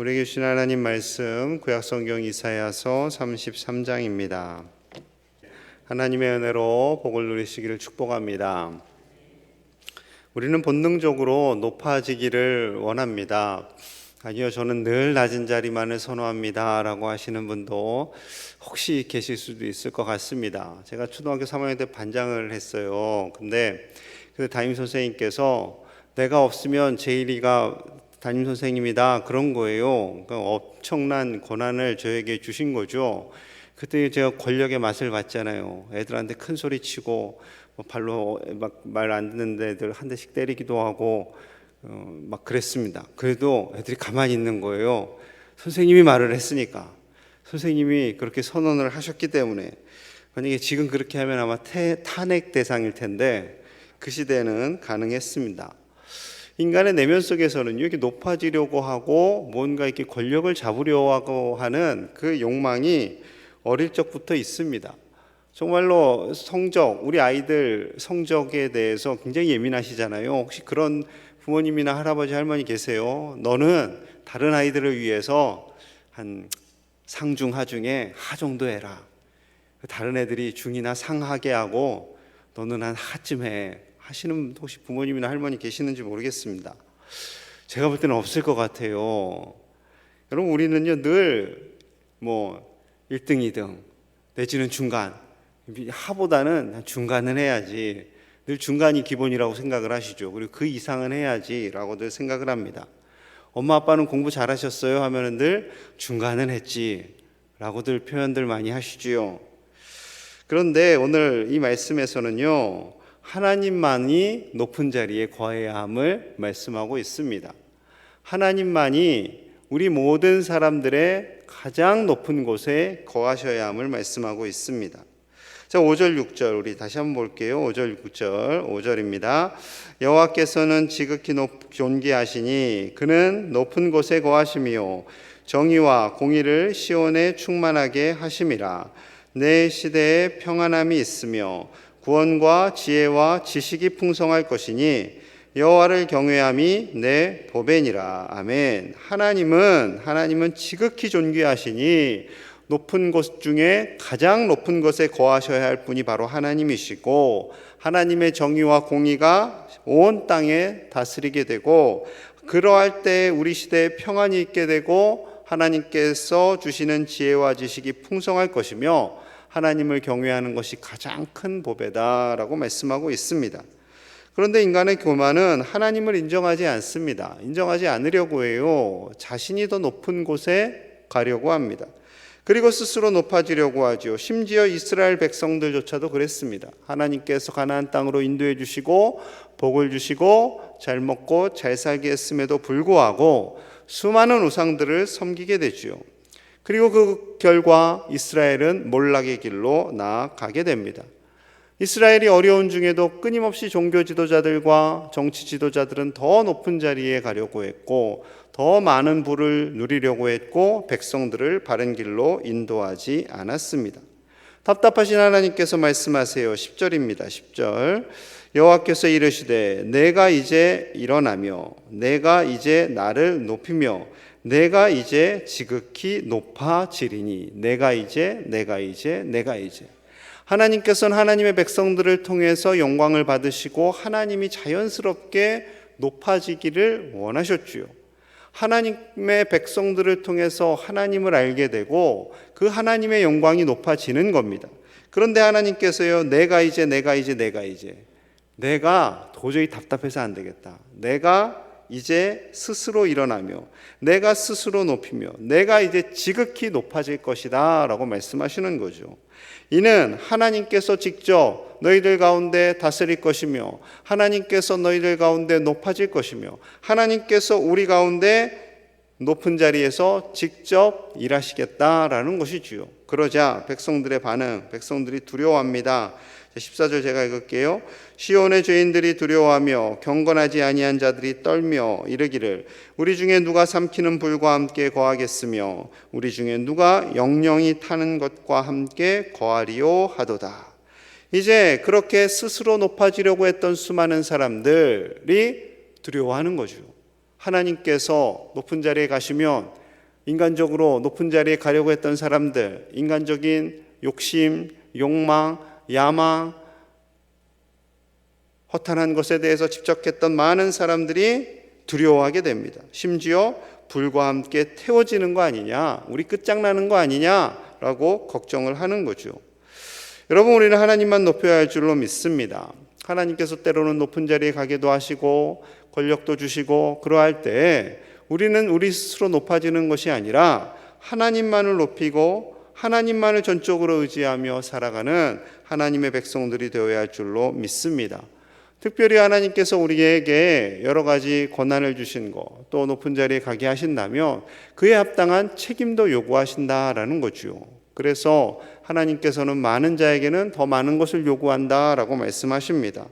우리에게 주신 하나님 말씀 구약성경 이사야서 33장입니다. 하나님의 은혜로 복을 누리시기를 축복합니다. 우리는 본능적으로 높아지기를 원합니다. 아니요, 저는 늘 낮은 자리만을 선호합니다 라고 하시는 분도 혹시 계실 수도 있을 것 같습니다. 제가 초등학교 3학년 때 반장을 했어요. 근데 그 담임선생님께서 내가 없으면 제일이가 담임선생님이다 그런 거예요. 그러니까 엄청난 권한을 저에게 주신 거죠. 그때 제가 권력의 맛을 봤잖아요. 애들한테 큰 소리 치고 발로 막 말 안 듣는 애들 한 대씩 때리기도 하고 막 그랬습니다. 그래도 애들이 가만히 있는 거예요. 선생님이 말을 했으니까, 선생님이 그렇게 선언을 하셨기 때문에. 만약에 지금 그렇게 하면 아마 탄핵 대상일 텐데 그 시대는 가능했습니다. 인간의 내면 속에서는 이렇게 높아지려고 하고 뭔가 이렇게 권력을 잡으려고 하는 그 욕망이 어릴 적부터 있습니다. 정말로 우리 아이들 성적에 대해서 굉장히 예민하시잖아요. 혹시 그런 부모님이나 할아버지 할머니 계세요? 너는 다른 아이들을 위해서 한 상중 하중에 하 정도 해라. 다른 애들이 중이나 상하게 하고 너는 한 하쯤 해 하시는 혹시 부모님이나 할머니 계시는지 모르겠습니다. 제가 볼 때는 없을 것 같아요. 여러분, 우리는요 늘 1등 2등 내지는 중간, 하보다는 중간은 해야지, 늘 중간이 기본이라고 생각을 하시죠. 그리고 그 이상은 해야지 라고들 생각을 합니다. 엄마 아빠는 공부 잘하셨어요 하면은 늘 중간은 했지 라고들 표현들 많이 하시지요. 그런데 오늘 이 말씀에서는요 하나님만이 높은 자리에 거해야 함을 말씀하고 있습니다. 하나님만이 우리 모든 사람들의 가장 높은 곳에 거하셔야 함을 말씀하고 있습니다. 자, 5절 6절 우리 다시 한번 볼게요. 5절 6절 5절입니다. 여호와께서는 지극히 존귀하시니 그는 높은 곳에 거하시며 정의와 공의를 시온에 충만하게 하심이라. 내 시대에 평안함이 있으며 구원과 지혜와 지식이 풍성할 것이니 여호와를 경외함이 내 보배니라. 아멘. 하나님은 지극히 존귀하시니 높은 곳 중에 가장 높은 곳에 거하셔야 할 분이 바로 하나님이시고, 하나님의 정의와 공의가 온 땅에 다스리게 되고, 그러할 때 우리 시대에 평안이 있게 되고 하나님께서 주시는 지혜와 지식이 풍성할 것이며 하나님을 경외하는 것이 가장 큰 보배다라고 말씀하고 있습니다. 그런데 인간의 교만은 하나님을 인정하지 않습니다. 인정하지 않으려고 해요. 자신이 더 높은 곳에 가려고 합니다. 그리고 스스로 높아지려고 하죠. 심지어 이스라엘 백성들조차도 그랬습니다. 하나님께서 가나안 땅으로 인도해 주시고 복을 주시고 잘 먹고 잘 살게 했음에도 불구하고 수많은 우상들을 섬기게 되죠. 그리고 그 결과 이스라엘은 몰락의 길로 나아가게 됩니다. 이스라엘이 어려운 중에도 끊임없이 종교 지도자들과 정치 지도자들은 더 높은 자리에 가려고 했고 더 많은 부를 누리려고 했고 백성들을 바른 길로 인도하지 않았습니다. 답답하신 하나님께서 말씀하세요. 10절입니다. 10절. 여호와께서 이르시되 내가 이제 일어나며 내가 이제 나를 높이며 내가 이제 지극히 높아지리니. 내가 이제. 하나님께서는 하나님의 백성들을 통해서 영광을 받으시고 하나님이 자연스럽게 높아지기를 원하셨지요. 하나님의 백성들을 통해서 하나님을 알게 되고 그 하나님의 영광이 높아지는 겁니다. 그런데 하나님께서요, 내가 도저히 답답해서 안 되겠다. 내가 이제 스스로 일어나며 내가 스스로 높이며 내가 이제 지극히 높아질 것이다 라고 말씀하시는 거죠. 이는 하나님께서 직접 너희들 가운데 다스릴 것이며 하나님께서 너희들 가운데 높아질 것이며 하나님께서 우리 가운데 높은 자리에서 직접 일하시겠다라는 것이지요. 그러자 백성들의 반응, 백성들이 두려워합니다. 14절 제가 읽을게요. 시온의 죄인들이 두려워하며 경건하지 아니한 자들이 떨며 이르기를 우리 중에 누가 삼키는 불과 함께 거하겠으며 우리 중에 누가 영영이 타는 것과 함께 거하리요 하도다. 이제 그렇게 스스로 높아지려고 했던 수많은 사람들이 두려워하는 거죠. 하나님께서 높은 자리에 가시면 인간적으로 높은 자리에 가려고 했던 사람들, 인간적인 욕심, 욕망, 야망, 허탄한 것에 대해서 집착했던 많은 사람들이 두려워하게 됩니다. 심지어 불과 함께 태워지는 거 아니냐, 우리 끝장나는 거 아니냐라고 걱정을 하는 거죠. 여러분, 우리는 하나님만 높여야 할 줄로 믿습니다. 하나님께서 때로는 높은 자리에 가게도 하시고 권력도 주시고, 그러할 때 우리는 우리 스스로 높아지는 것이 아니라 하나님만을 높이고 하나님만을 전적으로 의지하며 살아가는 하나님의 백성들이 되어야 할 줄로 믿습니다. 특별히 하나님께서 우리에게 여러 가지 권한을 주신 것, 또 높은 자리에 가게 하신다면 그에 합당한 책임도 요구하신다라는 거죠. 그래서 하나님께서는 많은 자에게는 더 많은 것을 요구한다라고 말씀하십니다.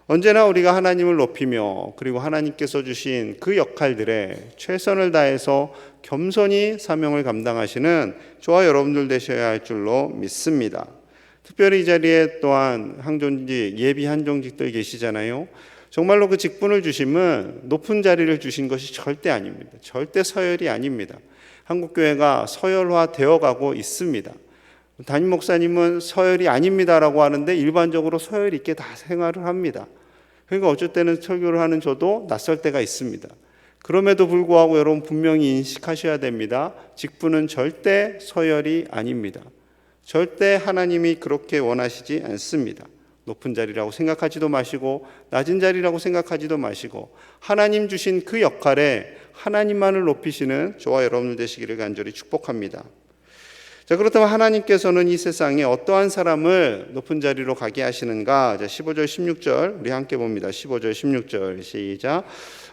언제나 우리가 하나님을 높이며 그리고 하나님께서 주신 그 역할들에 최선을 다해서 겸손히 사명을 감당하시는 저와 여러분들 되셔야 할 줄로 믿습니다. 특별히 이 자리에 또한 항존직, 예비 한종직들 계시잖아요. 정말로 그 직분을 주심은 높은 자리를 주신 것이 절대 아닙니다. 절대 서열이 아닙니다. 한국교회가 서열화 되어가고 있습니다. 담임 목사님은 서열이 아닙니다라고 하는데 일반적으로 서열 있게 다 생활을 합니다. 그러니까 어쩔 때는 설교를 하는 저도 낯설 때가 있습니다. 그럼에도 불구하고 여러분 분명히 인식하셔야 됩니다. 직분은 절대 서열이 아닙니다. 절대 하나님이 그렇게 원하시지 않습니다. 높은 자리라고 생각하지도 마시고 낮은 자리라고 생각하지도 마시고 하나님 주신 그 역할에 하나님만을 높이시는 저와 여러분들 되시기를 간절히 축복합니다. 자, 그렇다면 하나님께서는 이 세상에 어떠한 사람을 높은 자리로 가게 하시는가? 자, 15절 16절 우리 함께 봅니다. 15절 16절 시작.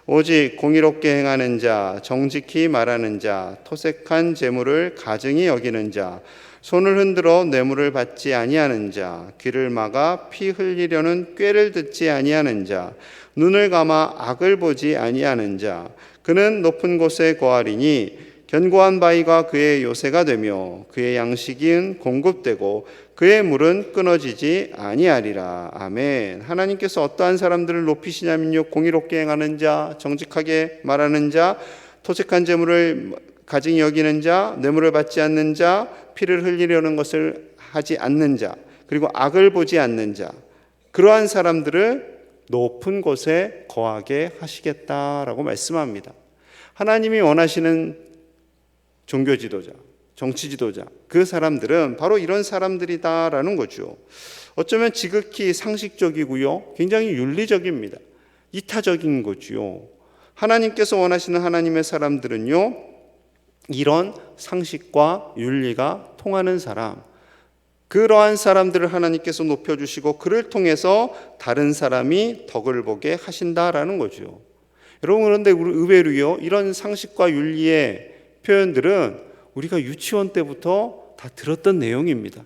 오직 공의롭게 행하는 자, 정직히 말하는 자, 토색한 재물을 가증히 여기는 자, 손을 흔들어 뇌물을 받지 아니하는 자, 귀를 막아 피 흘리려는 꾀를 듣지 아니하는 자, 눈을 감아 악을 보지 아니하는 자, 그는 높은 곳에 거하리니 견고한 바위가 그의 요새가 되며 그의 양식은 공급되고 그의 물은 끊어지지 아니하리라. 아멘. 하나님께서 어떠한 사람들을 높이시냐면요, 공의롭게 행하는 자, 정직하게 말하는 자, 토색한 재물을 가증히 여기는 자, 뇌물을 받지 않는 자, 피를 흘리려는 것을 하지 않는 자, 그리고 악을 보지 않는 자, 그러한 사람들을 높은 곳에 거하게 하시겠다라고 말씀합니다. 하나님이 원하시는 종교 지도자, 정치 지도자, 그 사람들은 바로 이런 사람들이다라는 거죠. 어쩌면 지극히 상식적이고요, 굉장히 윤리적입니다. 이타적인 거죠. 하나님께서 원하시는 하나님의 사람들은요, 이런 상식과 윤리가 통하는 사람, 그러한 사람들을 하나님께서 높여주시고 그를 통해서 다른 사람이 덕을 보게 하신다라는 거죠. 여러분, 그런데 의외로요, 이런 상식과 윤리의 표현들은 우리가 유치원 때부터 다 들었던 내용입니다.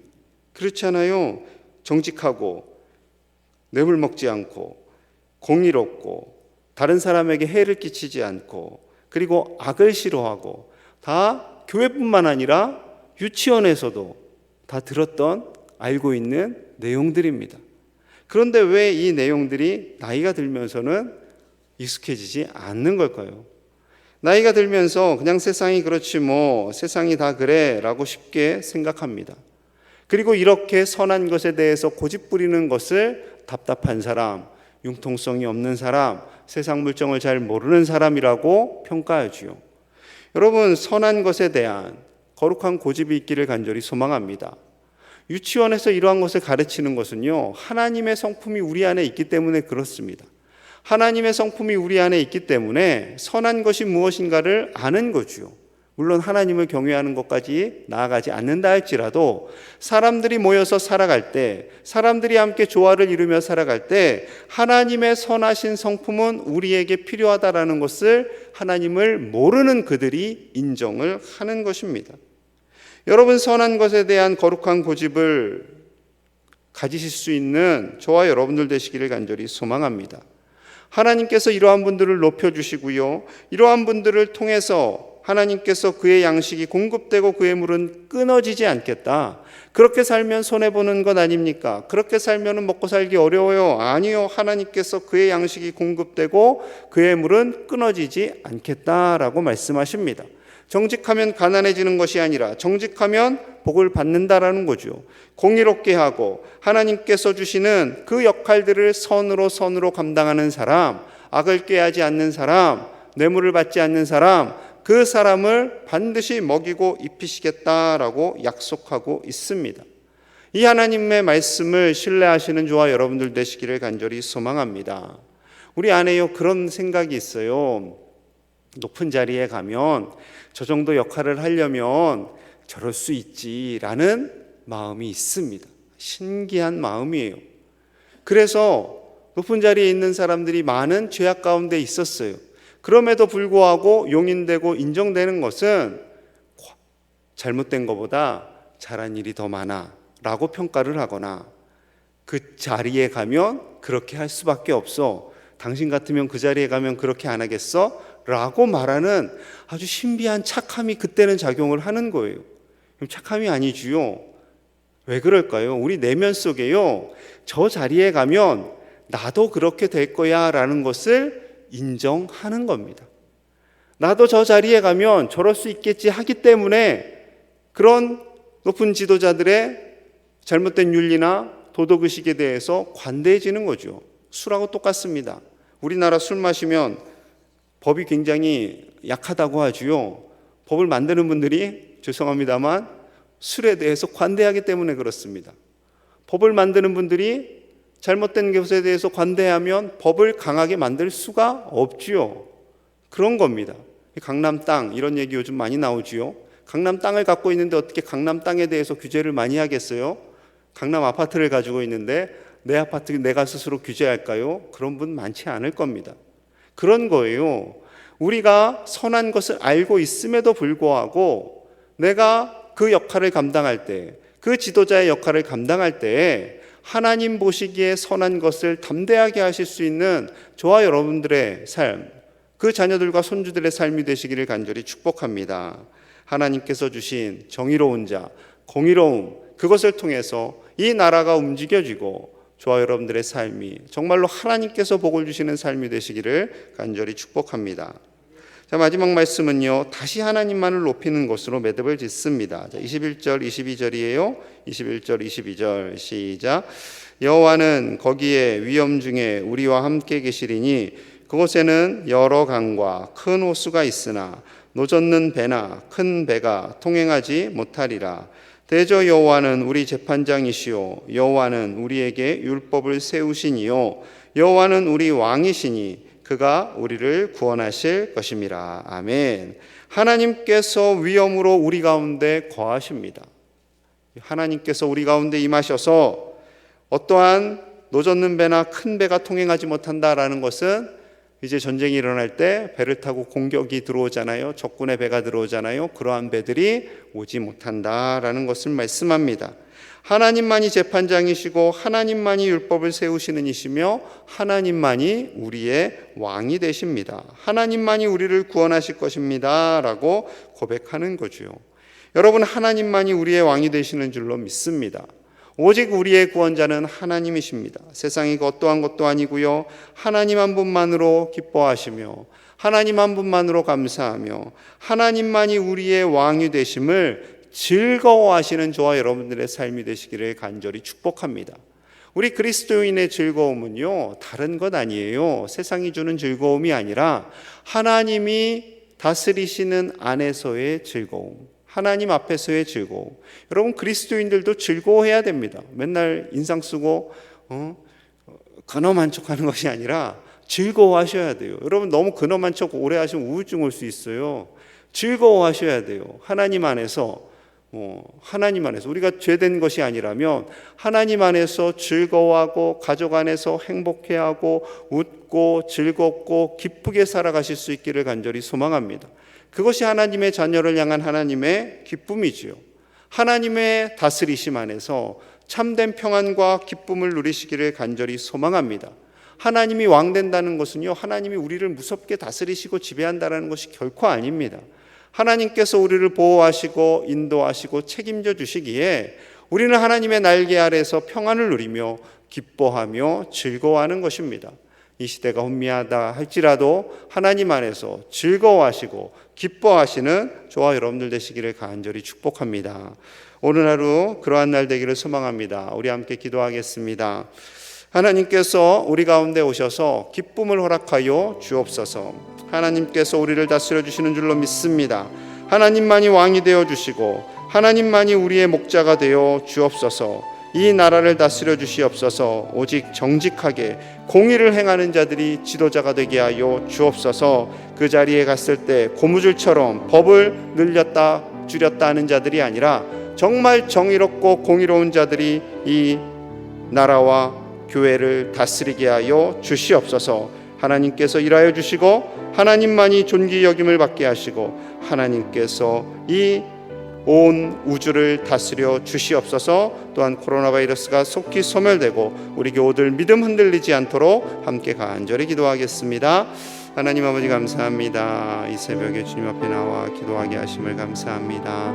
그렇잖아요. 정직하고 뇌물 먹지 않고 공의롭고 다른 사람에게 해를 끼치지 않고 그리고 악을 싫어하고, 다 교회뿐만 아니라 유치원에서도 다 들었던, 알고 있는 내용들입니다. 그런데 왜 이 내용들이 나이가 들면서는 익숙해지지 않는 걸까요? 나이가 들면서 그냥 세상이 그렇지 뭐, 세상이 다 그래 라고 쉽게 생각합니다. 그리고 이렇게 선한 것에 대해서 고집 부리는 것을 답답한 사람, 융통성이 없는 사람, 세상 물정을 잘 모르는 사람이라고 평가하지요. 여러분, 선한 것에 대한 거룩한 고집이 있기를 간절히 소망합니다. 유치원에서 이러한 것을 가르치는 것은요, 하나님의 성품이 우리 안에 있기 때문에 그렇습니다. 하나님의 성품이 우리 안에 있기 때문에 선한 것이 무엇인가를 아는 거죠. 물론 하나님을 경외하는 것까지 나아가지 않는다 할지라도 사람들이 모여서 살아갈 때, 사람들이 함께 조화를 이루며 살아갈 때 하나님의 선하신 성품은 우리에게 필요하다라는 것을 하나님을 모르는 그들이 인정을 하는 것입니다. 여러분, 선한 것에 대한 거룩한 고집을 가지실 수 있는 저와 여러분들 되시기를 간절히 소망합니다. 하나님께서 이러한 분들을 높여주시고요, 이러한 분들을 통해서 하나님께서 그의 양식이 공급되고 그의 물은 끊어지지 않겠다. 그렇게 살면 손해보는 것 아닙니까? 그렇게 살면 먹고 살기 어려워요. 아니요, 하나님께서 그의 양식이 공급되고 그의 물은 끊어지지 않겠다라고 말씀하십니다. 정직하면 가난해지는 것이 아니라 정직하면 복을 받는다라는 거죠. 공의롭게 하고 하나님께서 주시는 그 역할들을 선으로 감당하는 사람, 악을 꾀하지 않는 사람, 뇌물을 받지 않는 사람, 그 사람을 반드시 먹이고 입히시겠다라고 약속하고 있습니다. 이 하나님의 말씀을 신뢰하시는 저와 여러분들 되시기를 간절히 소망합니다. 우리 안에요 그런 생각이 있어요. 높은 자리에 가면 저 정도 역할을 하려면 저럴 수 있지라는 마음이 있습니다. 신기한 마음이에요. 그래서 높은 자리에 있는 사람들이 많은 죄악 가운데 있었어요. 그럼에도 불구하고 용인되고 인정되는 것은 잘못된 것보다 잘한 일이 더 많아 라고 평가를 하거나, 그 자리에 가면 그렇게 할 수밖에 없어, 당신 같으면 그 자리에 가면 그렇게 안 하겠어? 라고 말하는 아주 신비한 착함이 그때는 작용을 하는 거예요. 착함이 아니지요. 왜 그럴까요? 우리 내면 속에요, 저 자리에 가면 나도 그렇게 될 거야 라는 것을 인정하는 겁니다. 나도 저 자리에 가면 저럴 수 있겠지 하기 때문에 그런 높은 지도자들의 잘못된 윤리나 도덕의식에 대해서 관대해지는 거죠. 술하고 똑같습니다. 우리나라 술 마시면 법이 굉장히 약하다고 하지요. 법을 만드는 분들이 죄송합니다만 술에 대해서 관대하기 때문에 그렇습니다. 법을 만드는 분들이 잘못된 것에 대해서 관대하면 법을 강하게 만들 수가 없지요. 그런 겁니다. 강남 땅 이런 얘기 요즘 많이 나오지요. 강남 땅을 갖고 있는데 어떻게 강남 땅에 대해서 규제를 많이 하겠어요? 강남 아파트를 가지고 있는데 내 아파트 내가 스스로 규제할까요? 그런 분 많지 않을 겁니다. 그런 거예요. 우리가 선한 것을 알고 있음에도 불구하고 내가 그 역할을 감당할 때, 그 지도자의 역할을 감당할 때 하나님 보시기에 선한 것을 담대하게 하실 수 있는 저와 여러분들의 삶, 그 자녀들과 손주들의 삶이 되시기를 간절히 축복합니다. 하나님께서 주신 정의로운 자, 공의로움, 그것을 통해서 이 나라가 움직여지고 저와 여러분들의 삶이 정말로 하나님께서 복을 주시는 삶이 되시기를 간절히 축복합니다. 자, 마지막 말씀은요, 다시 하나님만을 높이는 것으로 매듭을 짓습니다. 자, 21절 22절이에요. 21절 22절 시작. 여호와는 거기에 위엄 중에 우리와 함께 계시리니 그곳에는 여러 강과 큰 호수가 있으나 노젓는 배나 큰 배가 통행하지 못하리라. 대저 여호와는 우리 재판장이시요 여호와는 우리에게 율법을 세우시니요 여호와는 우리 왕이시니 그가 우리를 구원하실 것임이라. 아멘. 하나님께서 위엄으로 우리 가운데 거하십니다. 하나님께서 우리 가운데 임하셔서 어떠한 노젓는 배나 큰 배가 통행하지 못한다라는 것은 이제 전쟁이 일어날 때 배를 타고 공격이 들어오잖아요. 적군의 배가 들어오잖아요. 그러한 배들이 오지 못한다라는 것을 말씀합니다. 하나님만이 재판장이시고 하나님만이 율법을 세우시는 이시며 하나님만이 우리의 왕이 되십니다. 하나님만이 우리를 구원하실 것입니다 라고 고백하는 거죠. 여러분, 하나님만이 우리의 왕이 되시는 줄로 믿습니다. 오직 우리의 구원자는 하나님이십니다. 세상이 어떠한 것도 아니고요, 하나님 한 분만으로 기뻐하시며 하나님 한 분만으로 감사하며 하나님만이 우리의 왕이 되심을 즐거워하시는 저와 여러분들의 삶이 되시기를 간절히 축복합니다. 우리 그리스도인의 즐거움은요, 다른 것 아니에요. 세상이 주는 즐거움이 아니라 하나님이 다스리시는 안에서의 즐거움, 하나님 앞에서의 즐거움. 여러분, 그리스도인들도 즐거워해야 됩니다. 맨날 인상 쓰고 근엄한 척하는 것이 아니라 즐거워하셔야 돼요. 여러분, 너무 근엄한 척 오래 하시면 우울증 올 수 있어요. 즐거워하셔야 돼요. 하나님 안에서 우리가 죄된 것이 아니라면 하나님 안에서 즐거워하고 가족 안에서 행복해하고 웃고 즐겁고 기쁘게 살아가실 수 있기를 간절히 소망합니다. 그것이 하나님의 자녀를 향한 하나님의 기쁨이지요. 하나님의 다스리심 안에서 참된 평안과 기쁨을 누리시기를 간절히 소망합니다. 하나님이 왕 된다는 것은요, 하나님이 우리를 무섭게 다스리시고 지배한다는 것이 결코 아닙니다. 하나님께서 우리를 보호하시고 인도하시고 책임져 주시기에 우리는 하나님의 날개 아래서 평안을 누리며 기뻐하며 즐거워하는 것입니다. 이 시대가 혼미하다 할지라도 하나님 안에서 즐거워하시고 기뻐하시는 저와 여러분들 되시기를 간절히 축복합니다. 오늘 하루 그러한 날 되기를 소망합니다. 우리 함께 기도하겠습니다. 하나님께서 우리 가운데 오셔서 기쁨을 허락하여 주옵소서. 하나님께서 우리를 다스려 주시는 줄로 믿습니다. 하나님만이 왕이 되어 주시고 하나님만이 우리의 목자가 되어 주옵소서. 이 나라를 다스려 주시옵소서. 오직 정직하게 공의를 행하는 자들이 지도자가 되게 하여 주옵소서. 그 자리에 갔을 때 고무줄처럼 법을 늘렸다 줄였다 하는 자들이 아니라 정말 정의롭고 공의로운 자들이 이 나라와 교회를 다스리게 하여 주시옵소서. 하나님께서 일하여 주시고 하나님만이 존귀 여김을 받게 하시고 하나님께서 이 온 우주를 다스려 주시옵소서. 또한 코로나 바이러스가 속히 소멸되고 우리 교우들 믿음 흔들리지 않도록 함께 간절히 기도하겠습니다. 하나님 아버지 감사합니다. 이 새벽에 주님 앞에 나와 기도하게 하심을 감사합니다.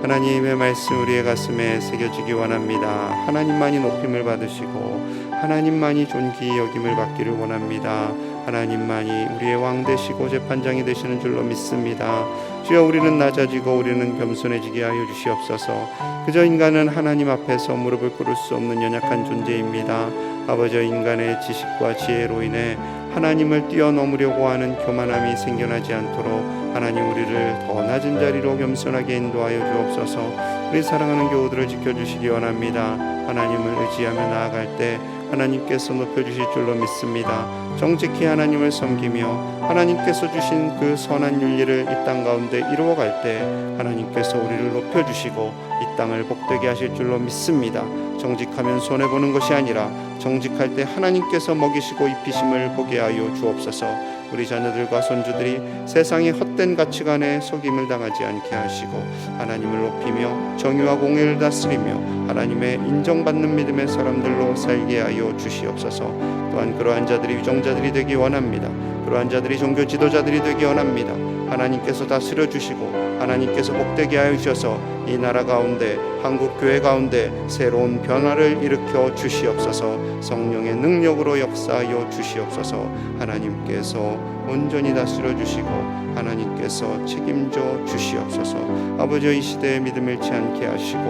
하나님의 말씀 우리의 가슴에 새겨지기 원합니다. 하나님만이 높임을 받으시고 하나님만이 존귀 여김을 받기를 원합니다. 하나님만이 우리의 왕 되시고 재판장이 되시는 줄로 믿습니다. 주여, 우리는 낮아지고 우리는 겸손해지게 하여 주시옵소서. 그저 인간은 하나님 앞에서 무릎을 꿇을 수 없는 연약한 존재입니다. 아버지, 인간의 지식과 지혜로 인해 하나님을 뛰어넘으려고 하는 교만함이 생겨나지 않도록 하나님 우리를 더 낮은 자리로 겸손하게 인도하여 주옵소서. 우리 사랑하는 교우들을 지켜주시기 원합니다. 하나님을 의지하며 나아갈 때 하나님께서 높여주실 줄로 믿습니다. 정직히 하나님을 섬기며 하나님께서 주신 그 선한 윤리를 이 땅 가운데 이루어갈 때 하나님께서 우리를 높여주시고 이 땅을 복되게 하실 줄로 믿습니다. 정직하면 손해보는 것이 아니라 정직할 때 하나님께서 먹이시고 입히심을 보게 하여 주옵소서. 우리 자녀들과 손주들이 세상의 헛된 가치관에 속임을 당하지 않게 하시고 하나님을 높이며 정의와 공의를 다스리며 하나님의 인정받는 믿음의 사람들로 살게 하여 주시옵소서. 또한 그러한 자들이 유정자들이 되기 원합니다. 그러한 자들이 종교 지도자들이 되기 원합니다. 하나님께서 다스려 주시고 하나님께서 복되게 하여 주셔서 이 나라 가운데 한국 교회 가운데 새로운 변화를 일으켜 주시옵소서. 성령의 능력으로 역사하여 주시옵소서. 하나님께서 온전히 다스려 주시고 하나님께서 책임져 주시옵소서. 아버지, 이 시대에 믿음 잃지 않게 하시고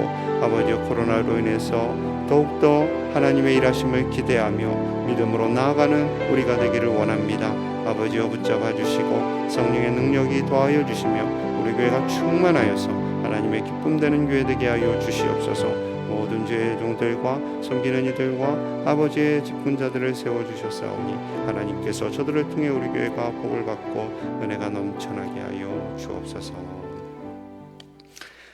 아버지, 코로나로 인해서 더욱더 하나님의 일하심을 기대하며 믿음으로 나아가는 우리가 되기를 원합니다. 아버지여, 붙잡아 주시고 성령의 능력이 더하여 주시며 우리 교회가 충만하여서 하나님의 기쁨 되는 교회 되게 하여 주시옵소서. 모든 죄의 종들과 섬기는 이들과 아버지의 직분자들을 세워주셨사오니 하나님께서 저들을 통해 우리 교회가 복을 받고 은혜가 넘쳐나게 하여 주옵소서.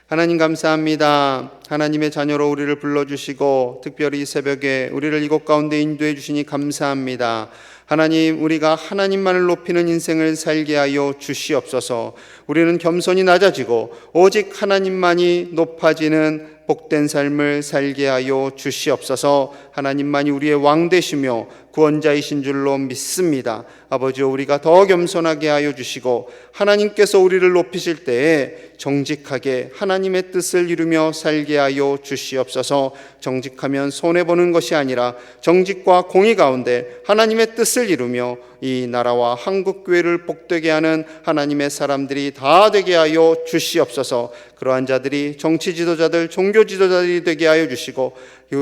하나님 감사합니다. 하나님의 자녀로 우리를 불러주시고 특별히 이 새벽에 우리를 이곳 가운데 인도해 주시니 감사합니다. 하나님, 우리가 하나님만을 높이는 인생을 살게 하여 주시옵소서. 우리는 겸손히 낮아지고 오직 하나님만이 높아지는 복된 삶을 살게 하여 주시옵소서. 하나님만이 우리의 왕 되시며 구원자이신 줄로 믿습니다. 아버지여, 우리가 더 겸손하게 하여 주시고 하나님께서 우리를 높이실 때에 정직하게 하나님의 뜻을 이루며 살게 하여 주시옵소서. 정직하면 손해보는 것이 아니라 정직과 공의 가운데 하나님의 뜻을 이루며 이 나라와 한국교회를 복되게 하는 하나님의 사람들이 다 되게 하여 주시옵소서. 그러한 자들이 정치 지도자들, 종교 지도자들이 되게 하여 주시고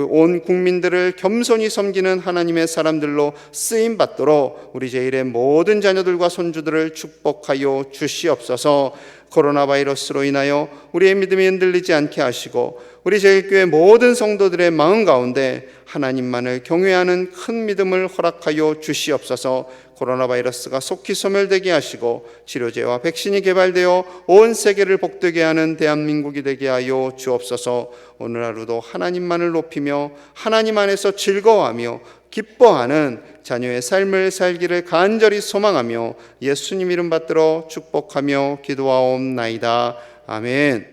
온 국민들을 겸손히 섬기는 하나님의 사람들로 쓰임 받도록 우리 제1의 모든 자녀들과 손주들을 축복하여 주시옵소서. 코로나 바이러스로 인하여 우리의 믿음이 흔들리지 않게 하시고 우리 제1교회 모든 성도들의 마음 가운데 하나님만을 경외하는 큰 믿음을 허락하여 주시옵소서. 코로나 바이러스가 속히 소멸되게 하시고 치료제와 백신이 개발되어 온 세계를 복되게 하는 대한민국이 되게 하여 주옵소서. 오늘 하루도 하나님만을 높이며 하나님 안에서 즐거워하며 기뻐하는 자녀의 삶을 살기를 간절히 소망하며 예수님 이름 받들어 축복하며 기도하옵나이다. 아멘.